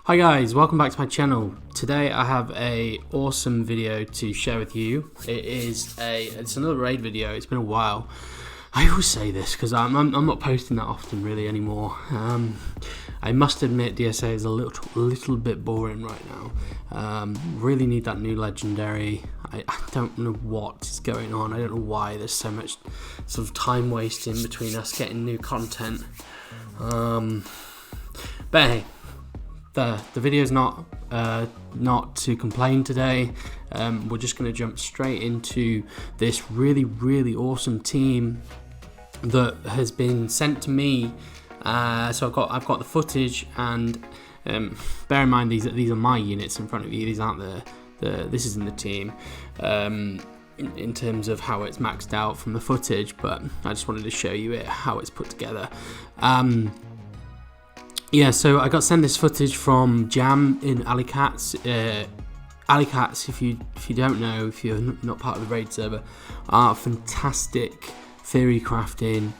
Hi guys, welcome back to my channel. Today I have a awesome video to share with you. It's another raid video. It's been a while. I always say this because I'm not posting that often really anymore. I must admit DSA is a little bit boring right now. Really need that new legendary. I don't know what is going on. I don't know why there's so much sort of time wasting between us getting new content. But hey. The video's not to complain today. We're just going to jump straight into this really awesome team that has been sent to me. So I've got the footage, and bear in mind these are my units in front of you. These aren't this isn't the team in terms of how it's maxed out from the footage, but I just wanted to show you how it's put together. Yeah, so I got sent this footage from Jam in Alleycats. Alleycats, if you don't know, if you're not part of the raid server, are a fantastic theory crafting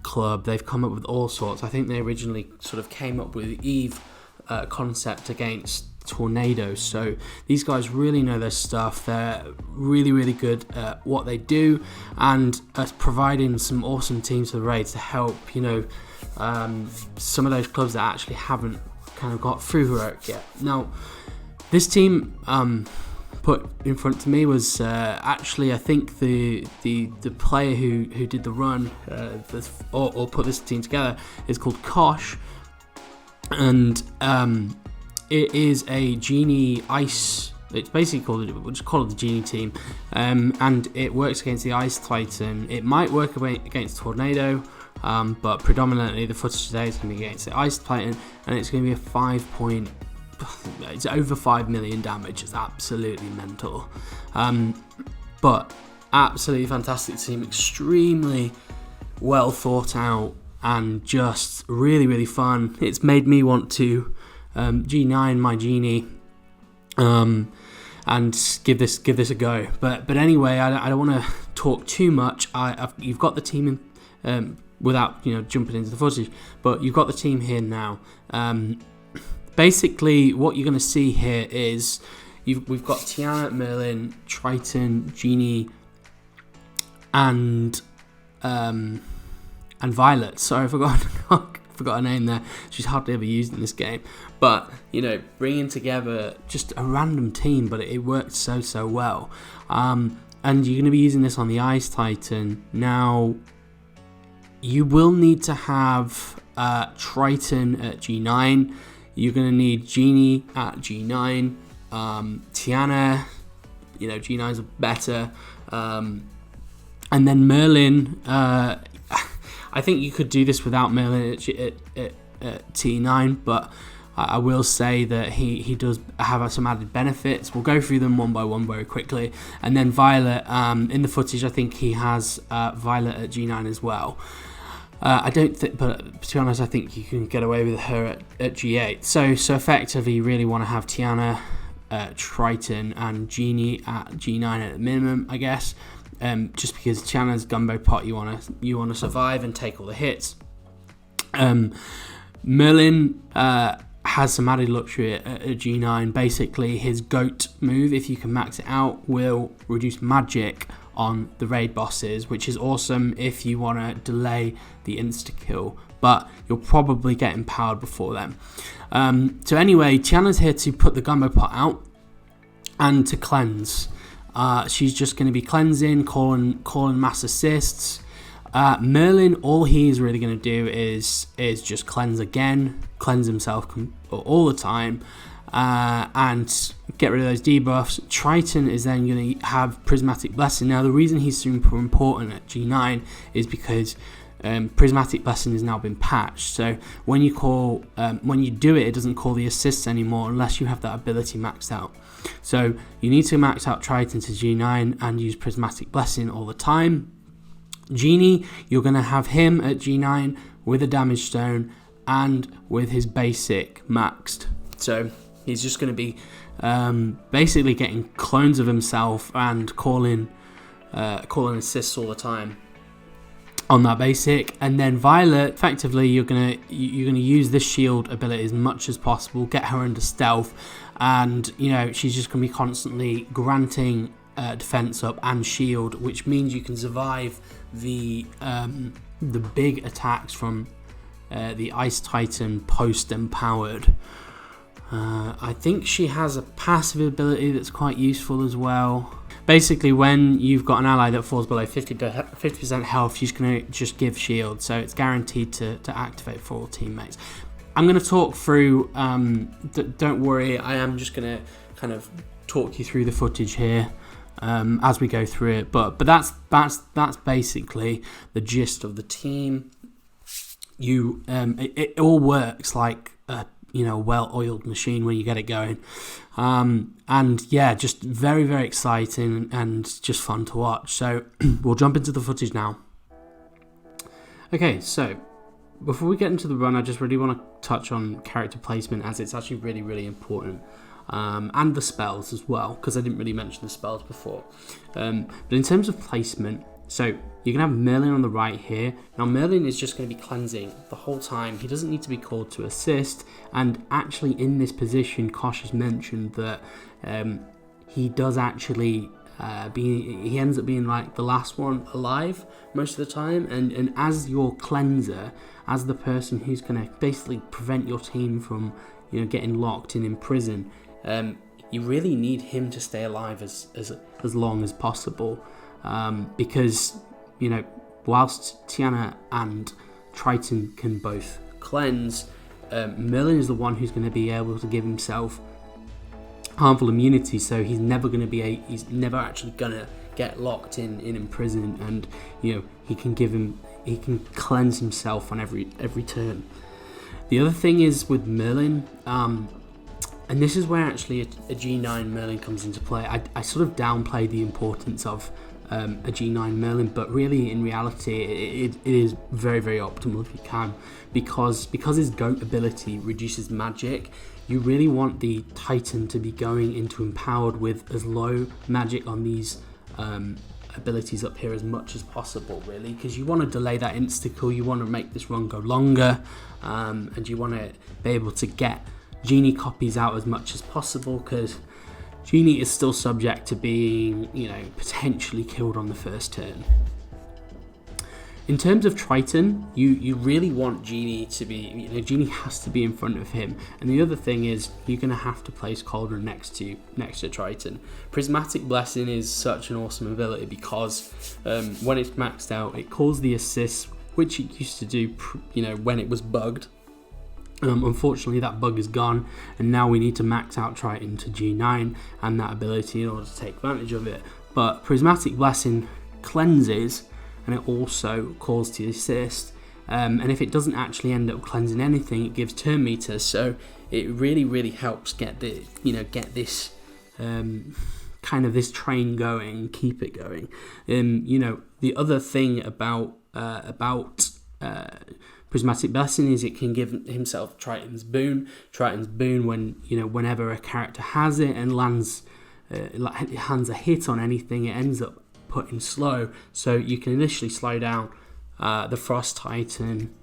club. They've come up with all sorts. I think they originally sort of came up with Eve concept against tornadoes. So these guys really know their stuff. They're really good at what they do, and providing some awesome teams for the raids to help, you know, some of those clubs that actually haven't kind of got through heroic yet. Now, this team put in front to me was actually, I think the player who did the run or put this team together is called Kosh, and it is a Genie Ice. It's basically we'll just call it the Genie team, and it works against the Ice Titan. It might work against Tornado. But predominantly the footage today is going to be against the Ice Titan, and it's going to be it's over 5 million damage. It's absolutely mental. But absolutely fantastic team, extremely well thought out, and just really fun. It's made me want to G9 my Genie and give this a go. But anyway, I don't want to talk too much. You've got the team in. Without jumping into the footage, but you've got the team here now. Basically, what you're going to see here is we've got Tiana, Merlin, Triton, Genie, and Violet. Sorry, I forgot her name there. She's hardly ever used in this game. But bringing together just a random team, but it worked so well. And you're going to be using this on the Ice Titan now. You will need to have Triton at G9. You're going to need Genie at G9. Tiana, G9's better. And then Merlin, I think you could do this without Merlin at T9, but I will say that he does have some added benefits. We'll go through them one by one very quickly. And then Violet, in the footage, I think he has Violet at G9 as well. I don't think, but to be honest, I think you can get away with her at G8. So effectively, you really want to have Tiana, Triton, and Genie at G9 at the minimum, I guess. Just because Tiana's Gumbo Pot, you want to survive and take all the hits. Merlin has some added luxury at G9. Basically, his GOAT move, if you can max it out, will reduce magic on the raid bosses, which is awesome if you want to delay the insta-kill, but you'll probably get empowered before then. So anyway, Tiana's here to put the Gumbo Pot out and to cleanse. She's just going to be cleansing, calling mass assists. Merlin, all he's really going to do is just cleanse himself all the time, and get rid of those debuffs. Triton is then going to have Prismatic Blessing. Now, the reason he's super important at G9 is because Prismatic Blessing has now been patched. So when you do it, it doesn't call the assists anymore unless you have that ability maxed out. So you need to max out Triton to G9 and use Prismatic Blessing all the time. Genie, you're going to have him at G9 with a damage stone and with his basic maxed. So he's just going to be basically getting clones of himself and calling assists all the time. on that basic. And then Violet, effectively you're gonna use this shield ability as much as possible, get her under stealth, and she's just gonna be constantly granting defense up and shield, which means you can survive the big attacks from the Ice Titan post empowered. I think she has a passive ability that's quite useful as well. Basically, when you've got an ally that falls below 50% health, she's going to just give shield, so it's guaranteed to activate for all teammates. I'm going to talk through, don't worry, I am just going to kind of talk you through the footage here as we go through it, but that's basically the gist of the team. It all works like a well-oiled machine when you get it going, and yeah, just very, very exciting and just fun to watch. So we'll jump into the footage now. Okay, so before we get into the run, I just really want to touch on character placement, as it's actually really, really important, and the spells as well, because I didn't really mention the spells before. But in terms of placement, so you can have Merlin on the right here. Now Merlin is just going to be cleansing the whole time. He doesn't need to be called to assist, and actually in this position, Kosh has mentioned that he does actually he ends up being like the last one alive most of the time, and as your cleanser, as the person who's going to basically prevent your team from getting locked in prison, you really need him to stay alive as long as possible. Because whilst Tiana and Triton can both cleanse, Merlin is the one who's going to be able to give himself harmful immunity, so he's never actually going to get locked in prison, and he can cleanse himself on every turn. The other thing is with Merlin, and this is where actually a G9 Merlin comes into play. I sort of downplayed the importance of a G9 Merlin, but really in reality it is very, very optimal if you can, because his GOAT ability reduces magic. You really want the Titan to be going into empowered with as low magic on these abilities up here as much as possible, really, because you want to delay that insta-kill, you want to make this run go longer, and you want to be able to get Genie copies out as much as possible, because Genie is still subject to being, potentially killed on the first turn. In terms of Triton, you really want Genie to be, Genie has to be in front of him. And the other thing is, you're going to have to place Cauldron next to Triton. Prismatic Blessing is such an awesome ability because when it's maxed out, it calls the assists, which it used to do, when it was bugged. Unfortunately, that bug is gone, and now we need to max out Triton to G9 and that ability in order to take advantage of it. But Prismatic Blessing cleanses, and it also calls to assist. And if it doesn't actually end up cleansing anything, it gives turn meters. So it really, really helps get this kind of this train going, keep it going. The other thing about Prismatic Blessing is it can give himself Triton's Boon. Triton's Boon, when whenever a character has it and lands a hit on anything, it ends up putting slow. So you can initially slow down the Frost Titan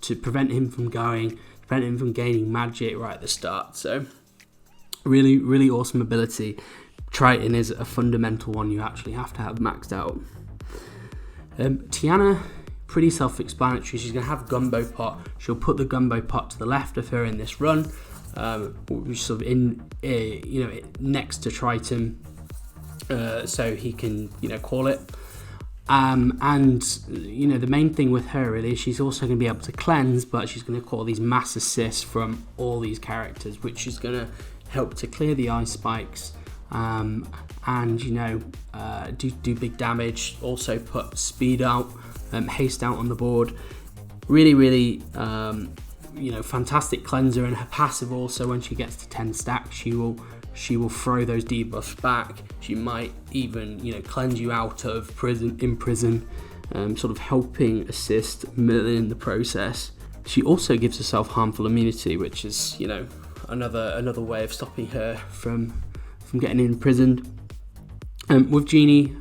to prevent him from gaining magic right at the start. So really, really awesome ability. Triton is a fundamental one you actually have to have maxed out. Tiana, pretty self-explanatory. She's going to have Gumbo Pot. She'll put the Gumbo Pot to the left of her in this run, which is sort of next to Triton, so he can call it. And the main thing with her really is she's also going to be able to cleanse, but she's going to call these mass assists from all these characters, which is going to help to clear the ice spikes, and do big damage. Also put speed out, haste out on the board. Really, really, fantastic cleanser. And her passive also, when she gets to 10 stacks, she will throw those debuffs back. She might even, cleanse you out of prison, sort of helping assist Merlin in the process. She also gives herself harmful immunity, which is, another way of stopping her from getting imprisoned. With Genie,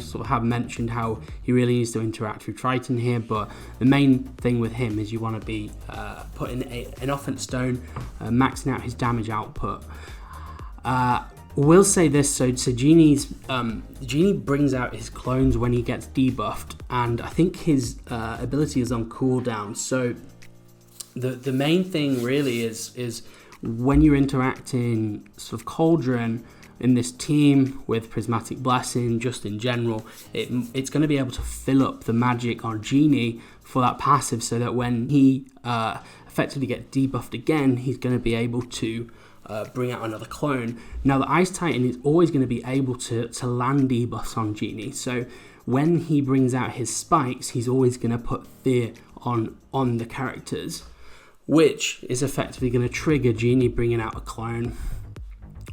sort of have mentioned how he really needs to interact with Triton here, but the main thing with him is you want to be putting an offense stone, maxing out his damage output. We'll say this, so Genie brings out his clones when he gets debuffed, and I think his ability is on cooldown. So the main thing really is when you're interacting sort of Cauldron in this team with Prismatic Blessing, just in general, it's going to be able to fill up the magic on Genie for that passive, so that when he effectively gets debuffed again, he's going to be able to bring out another clone. Now the Ice Titan is always going to be able to land debuffs on Genie, so when he brings out his spikes, he's always going to put fear on the characters, which is effectively going to trigger Genie bringing out a clone.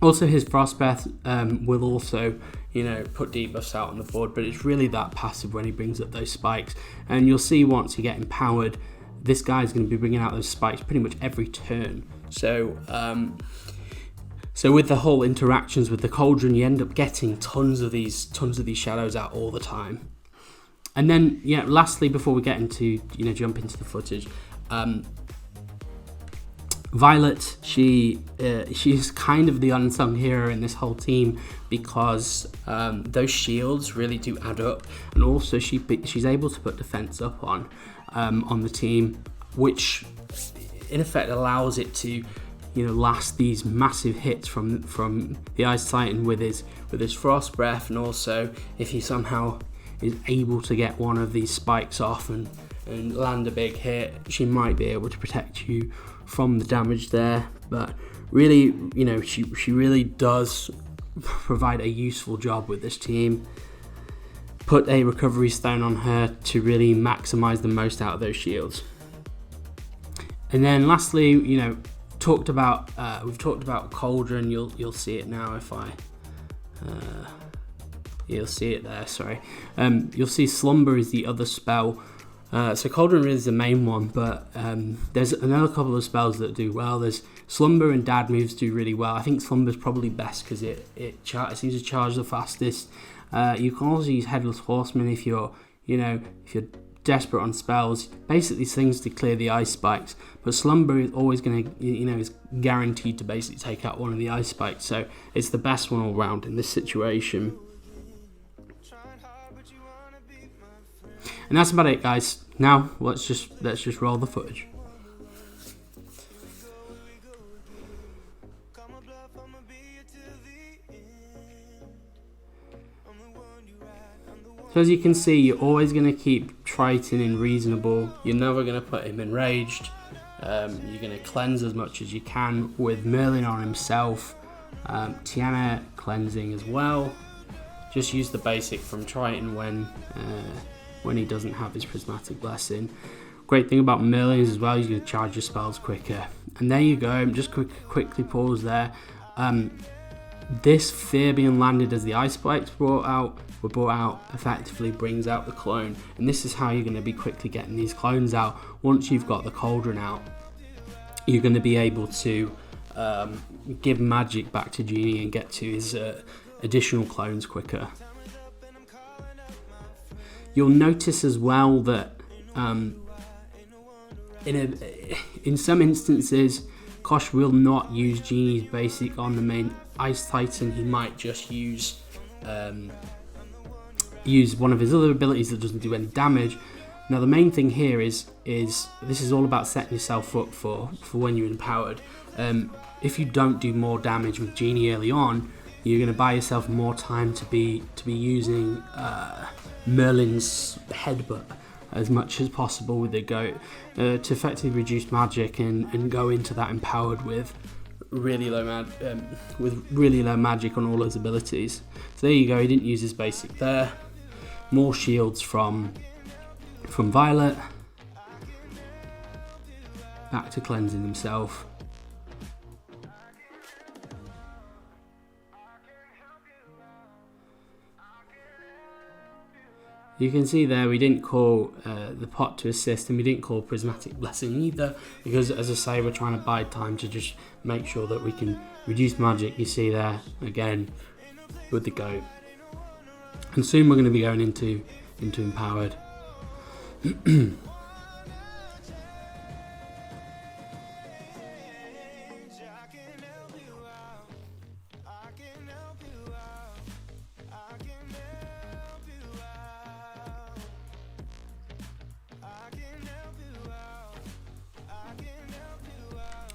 Also, his Frost Breath will also, put debuffs out on the board, but it's really that passive when he brings up those spikes. And you'll see once you get empowered, this guy's going to be bringing out those spikes pretty much every turn. So with the whole interactions with the Cauldron, you end up getting tons of these shadows out all the time. And then, lastly, before we get into, jump into the footage, Violet, she's kind of the unsung hero in this whole team, because those shields really do add up, and also she's able to put defense up on the team, which in effect allows it to last these massive hits from the Ice Titan with his Frost Breath, and also if he somehow is able to get one of these spikes off and land a big hit, she might be able to protect you from the damage there. But really, she really does provide a useful job with this team. Put a recovery stone on her to really maximize the most out of those shields. And then lastly, we've talked about Cauldron. You'll see it now if I you'll see it there, sorry. You'll see Slumber is the other spell. So Cauldron really is the main one, but there's another couple of spells that do well. There's Slumber and Dad Moves do really well. I think Slumber's probably best because it seems to charge the fastest. You can also use Headless Horseman if you're desperate on spells. Basically things to clear the ice spikes, but Slumber is always going to, is guaranteed to basically take out one of the ice spikes. So it's the best one all round in this situation. And that's about it, guys. Now let's just roll the footage. So as you can see, you're always going to keep Triton in reasonable. You're never going to put him enraged. You're going to cleanse as much as you can with Merlin on himself. Tiana cleansing as well. Just use the basic from Triton when he doesn't have his Prismatic Blessing. Great thing about Merlin is as well, he's going to charge your spells quicker. And there you go, just quickly pause there. This fear being landed as the ice spikes were brought out effectively brings out the clone. And this is how you're going to be quickly getting these clones out. Once you've got the Cauldron out, you're going to be able to give magic back to Genie and get to his additional clones quicker. You'll notice as well that in some instances, Kosh will not use Genie's basic on the main Ice Titan. He might just use one of his other abilities that doesn't do any damage. Now the main thing here is this is all about setting yourself up for when you're empowered. If you don't do more damage with Genie early on, you're going to buy yourself more time to be using Merlin's headbutt as much as possible with the goat to effectively reduce magic and go into that empowered with really low magic on all his abilities. So there you go, he didn't use his basic there. More shields from Violet. Back to cleansing himself. You can see there we didn't call the pot to assist, and we didn't call Prismatic Blessing either, because as I say, we're trying to buy time to just make sure that we can reduce magic. You see there again with the goat. And soon we're going to be going into empowered.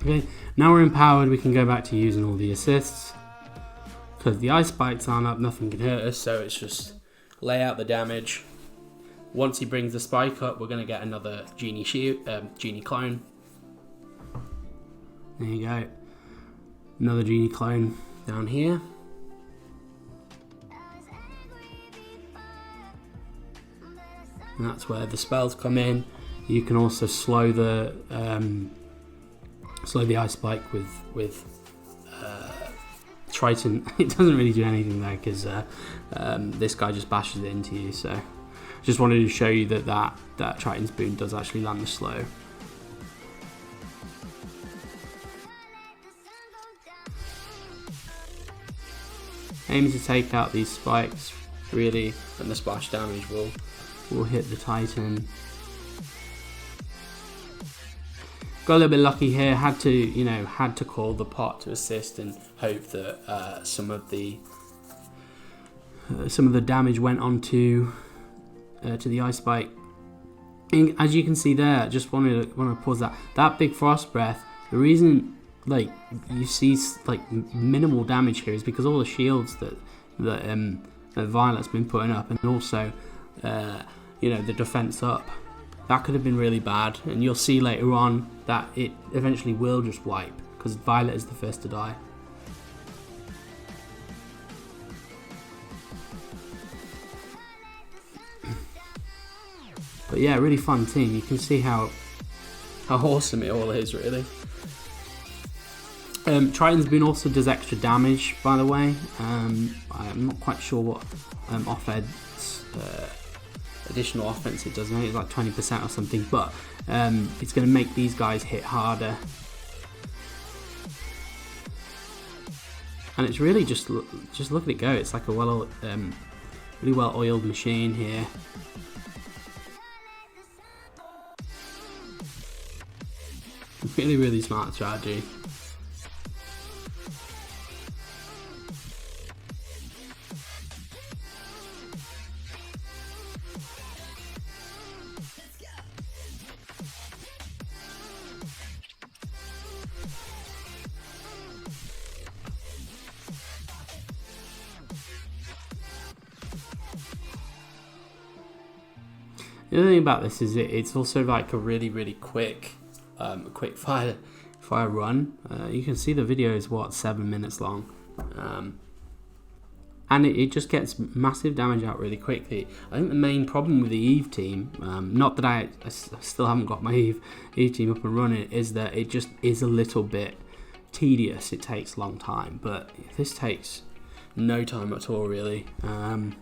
Okay, now we're empowered, we can go back to using all the assists. Because the ice spikes aren't up, nothing can hurt us, so it's just lay out the damage. Once he brings the spike up, we're going to get another Genie clone. There you go. Another Genie clone down here. And that's where the spells come in. You can also slow the ice spike with Triton. It doesn't really do anything though, because this guy just bashes it into you. So just wanted to show you that Triton's boon does actually land the slow. Aim to take out these spikes really, and the splash damage will hit the Titan. Got a little bit lucky here. Had to call the pot to assist and hope that some of the damage went on to the ice spike. And as you can see there, just want to pause that big frost breath. The reason you see minimal damage here is because all the shields that Violet's been putting up, and also the defense up. That could have been really bad, and you'll see later on that it eventually will just wipe, because Violet is the first to die. But yeah, really fun team. You can see how awesome it all is, really. Triton's boon also does extra damage, by the way. I'm not quite sure what additional offense it does. I think it's like 20% or something, but it's going to make these guys hit harder. And it's really just look at it go. It's like a really well oiled machine here. Really smart strategy. The other thing about this is it's also like a really quick fire run. You can see the video is 7 minutes long, and it just gets massive damage out really quickly. I think the main problem with the Eve team, not that I still haven't got my Eve team up and running, is that it just is a little bit tedious. It takes a long time, but this takes no time at all, really. I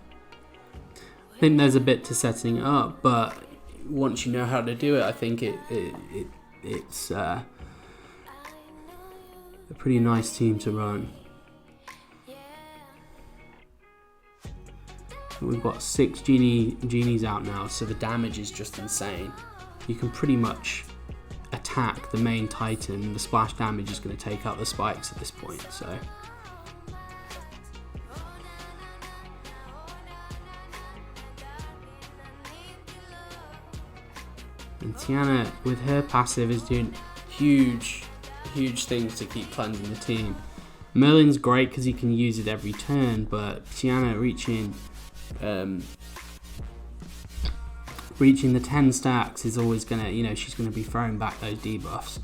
think there's a bit to setting it up, but once you know how to do it, I think it's a pretty nice team to run. We've got 6 genies out now, so the damage is just insane. You can pretty much attack the main Titan. The splash damage is going to take out the spikes at this point, so. And Tiana, with her passive, is doing huge things to keep cleansing the team. Merlin's great because he can use it every turn, but Tiana reaching the 10 stacks is always gonna, she's gonna be throwing back those debuffs.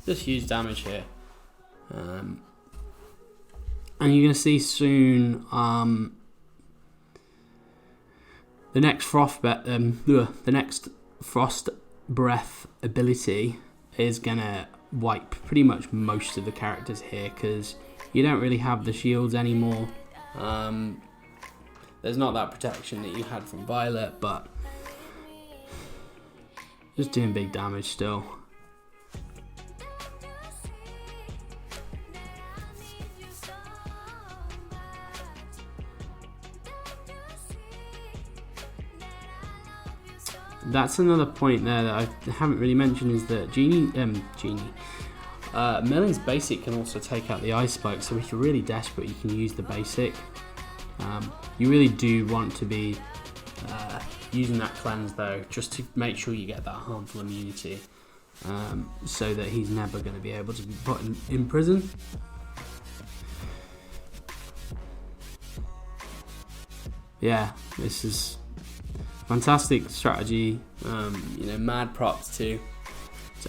Just huge damage here, and you're gonna see soon the next frost breath ability is gonna wipe pretty much most of the characters here, because you don't really have the shields anymore. there's not that protection that you had from Violet, but just doing big damage still. That's another point there that I haven't really mentioned, is that Merlin's basic can also take out the Ice Spike, so if you're really desperate you can use the basic. You really do want to be using that cleanse though, just to make sure you get that harmful immunity, so that he's never going to be able to be put in prison. Yeah, this is fantastic strategy. You know, mad props to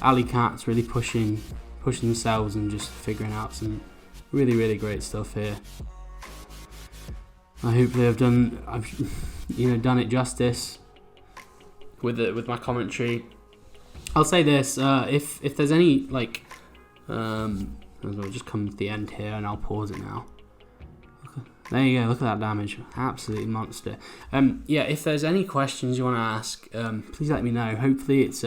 Alleycats, really pushing themselves and just figuring out some really great stuff here. Hopefully I've done it justice with my commentary. I'll say this: if there's any I'll just come to the end here and I'll pause it now. There you go, look at that damage, absolutely monster. Yeah, if there's any questions you want to ask, please let me know. Hopefully it's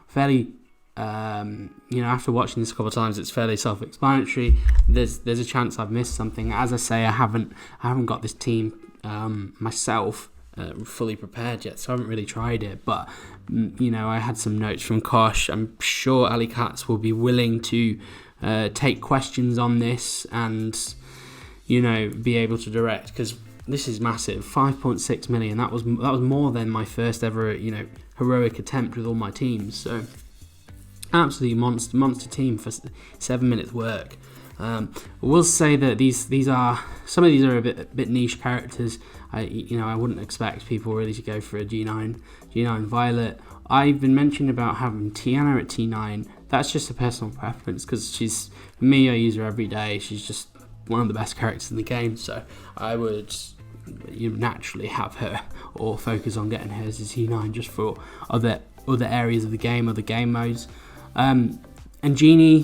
fairly, after watching this a couple of times, it's fairly self-explanatory. There's a chance I've missed something. As I say, I haven't got this team myself fully prepared yet, so I haven't really tried it. But I had some notes from Kosh. I'm sure Alleycats will be willing to take questions on this and be able to direct, because this is massive. 5.6 million. That was more than my first ever heroic attempt with all my teams. So absolutely monster team for 7 minutes work. I will say that some of these are a bit niche characters. I wouldn't expect people really to go for a G9 Violet. I've been mentioning about having Tiana at T9. That's just a personal preference, because for me, I use her every day. She's just one of the best characters in the game, so I would naturally have her, or focus on getting her as a T9 just for other areas of the game, other game modes. And Genie,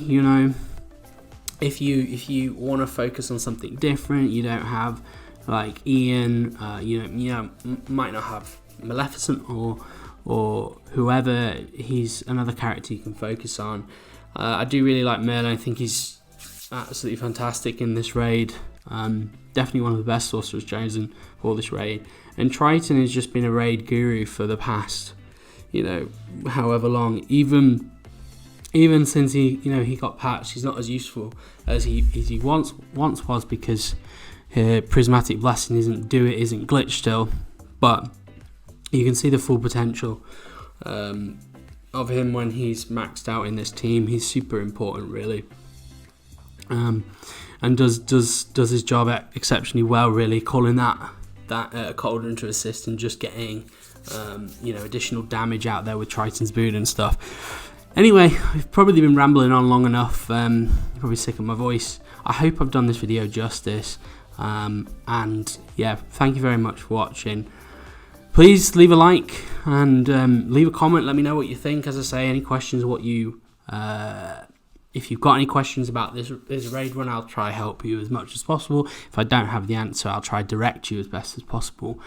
if you want to focus on something different, you don't have like Ian, might not have Maleficent or whoever. He's another character you can focus on. I do really like Merlin. I think he's absolutely fantastic in this raid. Definitely one of the best sorcerers chosen for this raid. And Triton has just been a raid guru for the past, however long. Even since he got patched, he's not as useful as he once was, because Prismatic Blessing isn't glitched still. But you can see the full potential of him when he's maxed out in this team. He's super important, really. And does his job exceptionally well, really, calling that Cauldron to assist and just getting additional damage out there with Triton's boot and stuff. Anyway, I've probably been rambling on long enough. You're probably sick of my voice. I hope I've done this video justice. And yeah, thank you very much for watching. Please leave a like and leave a comment. Let me know what you think. As I say, any questions, if you've got any questions about this raid run, I'll try help you as much as possible. If I don't have the answer, I'll try direct you as best as possible.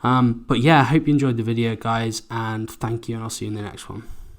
But yeah, I hope you enjoyed the video, guys, and thank you, and I'll see you in the next one.